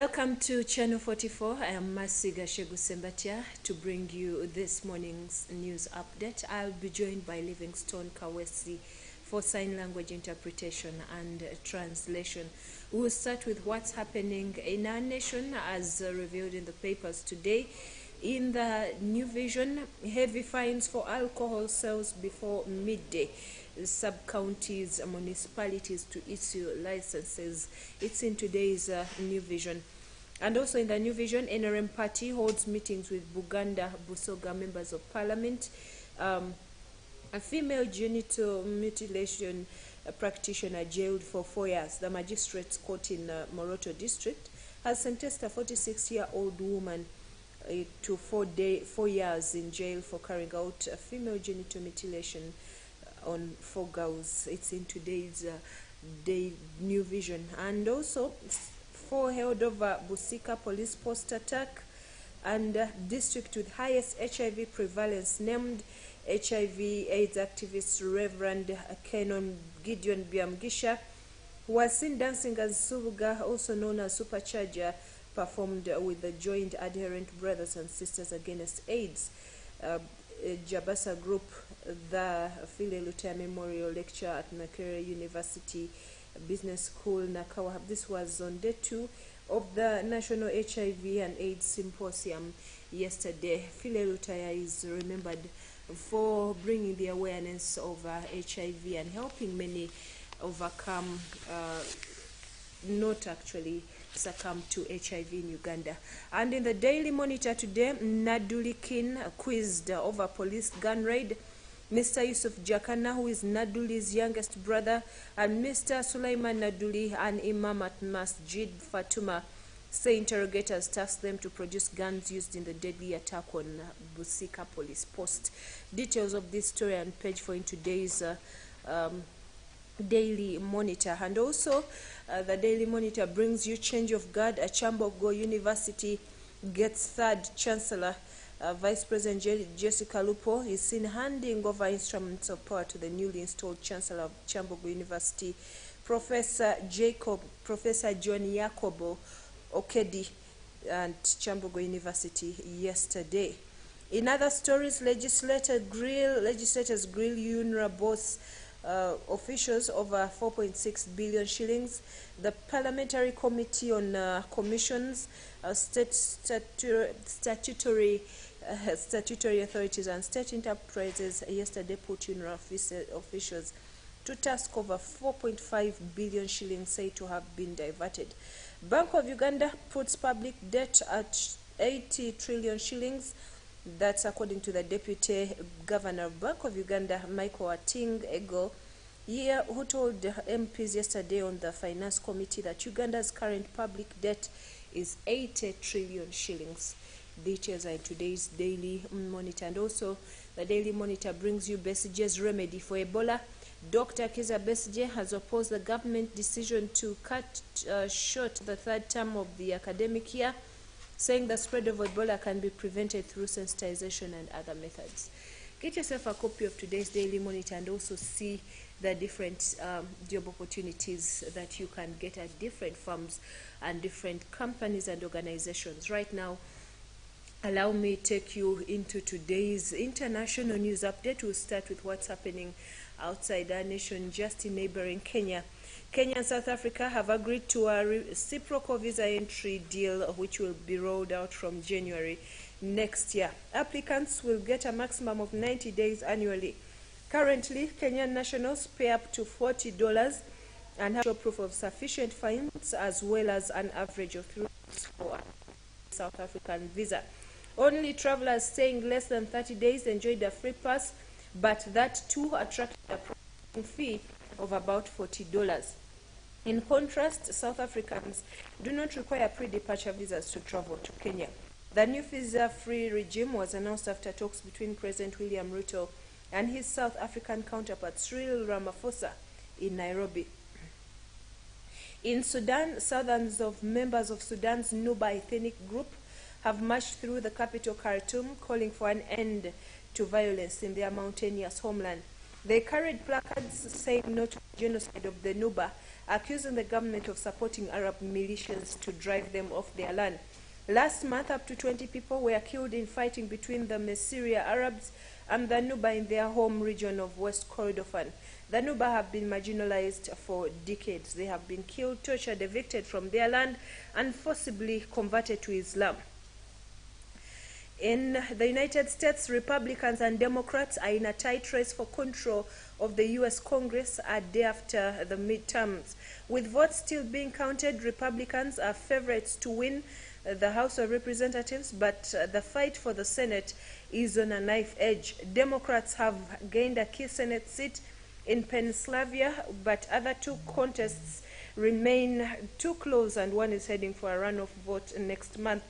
Welcome to Channel 44. I am Masiga Shegusembatia to bring you this morning's news update. I'll be joined by Livingstone Kawesi for sign language interpretation and translation. We'll start with what's happening in our nation as revealed in the papers today. In the New Vision, heavy fines for alcohol sales before midday. Sub-counties, municipalities to issue licenses. It's in today's New Vision. And also in the New Vision, NRM party holds meetings with Buganda Busoga members of parliament. A female genital mutilation practitioner jailed for 4 years. The magistrates court in Moroto district has sentenced a 46-year-old woman to 4 years in jail for carrying out a female genital mutilation on 4 girls. It's in today's New Vision. And also 4 held over Busika police post attack, and district with highest HIV prevalence named HIV AIDS activist Reverend Kenon Gideon Byamgisha, who was seen dancing as Subuga, also known as Supercharger, performed with the Joint Adherent Brothers and Sisters Against AIDS. Jabasa Group, the File Lutaya Memorial Lecture at Makerere University Business School, Nakawa. This was on day 2 of the National HIV and AIDS Symposium yesterday. File Lutaya is remembered for bringing the awareness of HIV and helping many overcome, not actually succumb to HIV in Uganda. And in the Daily Monitor today, Naduli Kin quizzed over police gun raid. Mr. Yusuf Jakana, who is Naduli's youngest brother, and Mr. Sulaiman Naduli, an imam at Masjid Fatuma, say interrogators tasked them to produce guns used in the deadly attack on Busika police post. Details of this story on page 4 in today's Daily Monitor. And also the Daily Monitor brings you change of guard at Kyambogo University gets 3rd Chancellor. Vice President Jessica Lupo is seen handing over instruments of power to the newly installed Chancellor of Kyambogo University, Professor John Yakobo Okedi, and Kyambogo University yesterday. In other stories, legislators grill UNRA boss officials over 4.6 billion shillings. The Parliamentary Committee on Commissions, statutory authorities and state enterprises yesterday put UNRA officials to task over 4.5 billion shillings said to have been diverted. Bank of Uganda puts public debt at 80 trillion shillings. That's according to the Deputy Governor of Bank of Uganda, Michael Ating Ego, who told MPs yesterday on the Finance Committee that Uganda's current public debt is 80 trillion shillings. Details are in today's Daily Monitor. And also, the Daily Monitor brings you Besige's remedy for Ebola. Dr. Kiza Besige has opposed the government decision to cut short the 3rd term of the academic year, saying the spread of Ebola can be prevented through sensitization and other methods. Get yourself a copy of today's Daily Monitor and also see the different job opportunities that you can get at different firms and different companies and organizations. Right now, allow me to take you into today's international news update. We'll start with what's happening outside our nation, just in neighboring Kenya. Kenya and South Africa have agreed to a reciprocal visa entry deal, which will be rolled out from January next year. Applicants will get a maximum of 90 days annually. Currently, Kenyan nationals pay up to $40 and have proof of sufficient funds, as well as an average of 3 weeks for a South African visa. Only travelers staying less than 30 days enjoyed a free pass, but that too attracted a processing fee of about $40. In contrast, South Africans do not require pre-departure visas to travel to Kenya. The new visa-free regime was announced after talks between President William Ruto and his South African counterpart Cyril Ramaphosa in Nairobi. In Sudan, thousands of members of Sudan's Nuba ethnic group have marched through the capital Khartoum, calling for an end to violence in their mountainous homeland. They carried placards saying no to the genocide of the Nuba, accusing the government of supporting Arab militias to drive them off their land. Last month, up to 20 people were killed in fighting between the Messiria Arabs and the Nuba in their home region of West Kordofan. The Nuba have been marginalized for decades. They have been killed, tortured, evicted from their land, and forcibly converted to Islam. In the United States, Republicans and Democrats are in a tight race for control of the U.S. Congress a day after the midterms. With votes still being counted, Republicans are favorites to win the House of Representatives, but the fight for the Senate is on a knife edge. Democrats have gained a key Senate seat in Pennsylvania, but other two contests remain too close, and one is heading for a runoff vote next month.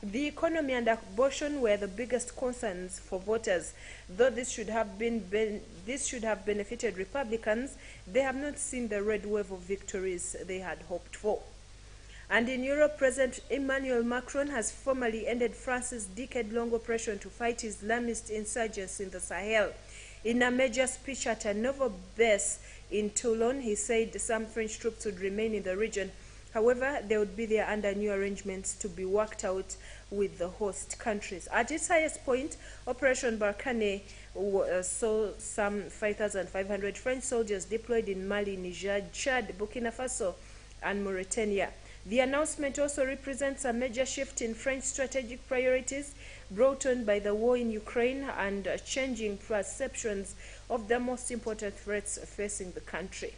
The economy and abortion were the biggest concerns for voters. Though this should have benefited Republicans, they have not seen the red wave of victories they had hoped for. And in Europe, President Emmanuel Macron has formally ended France's decade-long operation to fight Islamist insurgents in the Sahel. In a major speech at a naval base in Toulon, he said some French troops would remain in the region. However, they would be there under new arrangements to be worked out with the host countries. At its highest point, Operation Barkhane saw some 5,500 French soldiers deployed in Mali, Niger, Chad, Burkina Faso, and Mauritania. The announcement also represents a major shift in French strategic priorities brought on by the war in Ukraine and changing perceptions of the most important threats facing the country.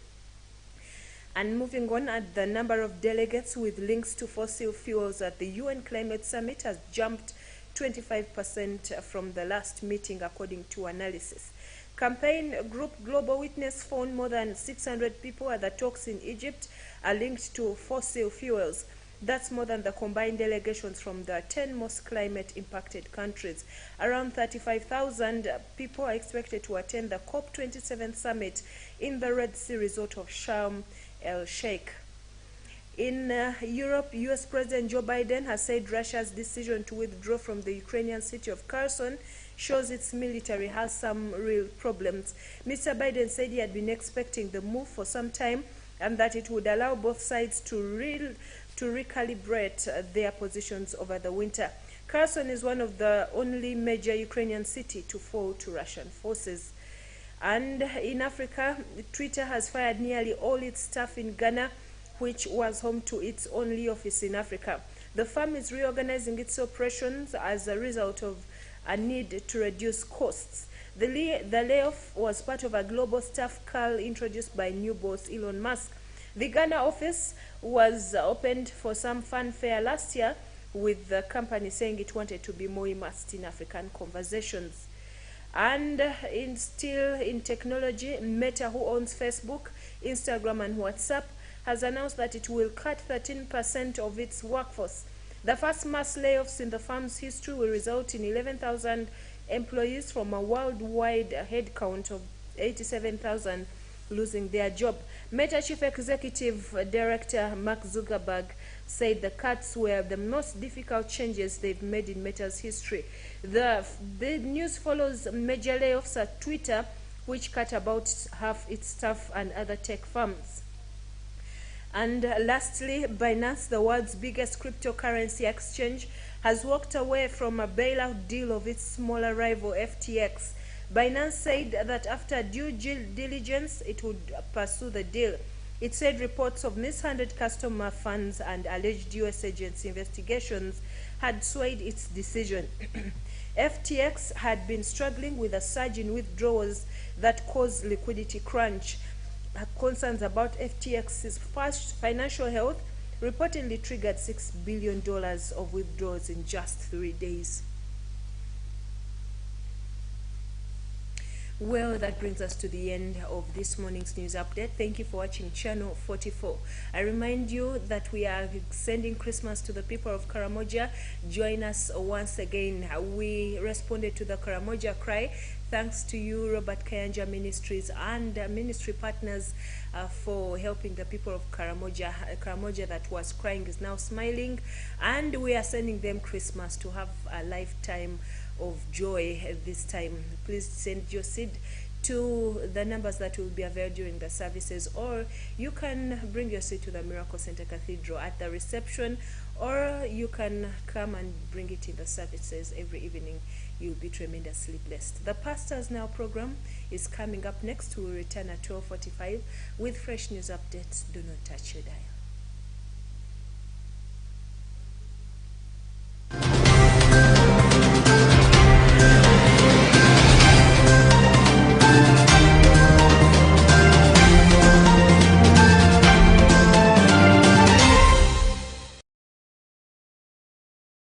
And moving on, the number of delegates with links to fossil fuels at the UN Climate Summit has jumped 25% from the last meeting, according to analysis. Campaign group Global Witness found more than 600 people at the talks in Egypt are linked to fossil fuels. That's more than the combined delegations from the 10 most climate-impacted countries. Around 35,000 people are expected to attend the COP27 summit in the Red Sea resort of Sharm el-Sheikh. In Europe, U.S. President Joe Biden has said Russia's decision to withdraw from the Ukrainian city of Kherson shows its military has some real problems. Mr. Biden said he had been expecting the move for some time and that it would allow both sides to recalibrate their positions over the winter. Kherson is one of the only major Ukrainian city to fall to Russian forces. And in Africa, Twitter has fired nearly all its staff in Ghana, which was home to its only office in Africa. The firm is reorganizing its operations as a result of a need to reduce costs. The layoff was part of a global staff cull introduced by new boss Elon Musk. The Ghana office was opened for some fanfare last year, with the company saying it wanted to be more immersed in African conversations. And still in technology, Meta, who owns Facebook, Instagram, and WhatsApp, has announced that it will cut 13% of its workforce. The first mass layoffs in the firm's history will result in 11,000 employees from a worldwide headcount of 87,000 losing their job. Meta Chief Executive Director Mark Zuckerberg said the cuts were the most difficult changes they've made in Meta's history. The news follows major layoffs at Twitter, which cut about half its staff, and other tech firms. And lastly, Binance, the world's biggest cryptocurrency exchange, has walked away from a bailout deal of its smaller rival FTX. Binance said that after due diligence, it would pursue the deal. It said reports of mishandled customer funds and alleged U.S. agency investigations had swayed its decision. FTX had been struggling with a surge in withdrawals that caused liquidity crunch. Concerns about FTX's first financial health reportedly triggered $6 billion of withdrawals in just 3 days. Well, that brings us to the end of this morning's news update. Thank you for watching Channel 44. I remind you that we are sending Christmas to the people of Karamoja. Join us once again. We responded to the Karamoja cry. Thanks to you, Robert Kayanja Ministries and ministry partners for helping the people of Karamoja. Karamoja that was crying is now smiling, and we are sending them Christmas to have a lifetime of joy this time. Please send your seed to the numbers that will be available during the services, or you can bring your seat to the Miracle Center Cathedral at the reception, or you can come and bring it in the services every evening. You'll be tremendously blessed. The Pastors Now program is coming up next. We will return at 12:45 with fresh news updates. Do not touch your dial.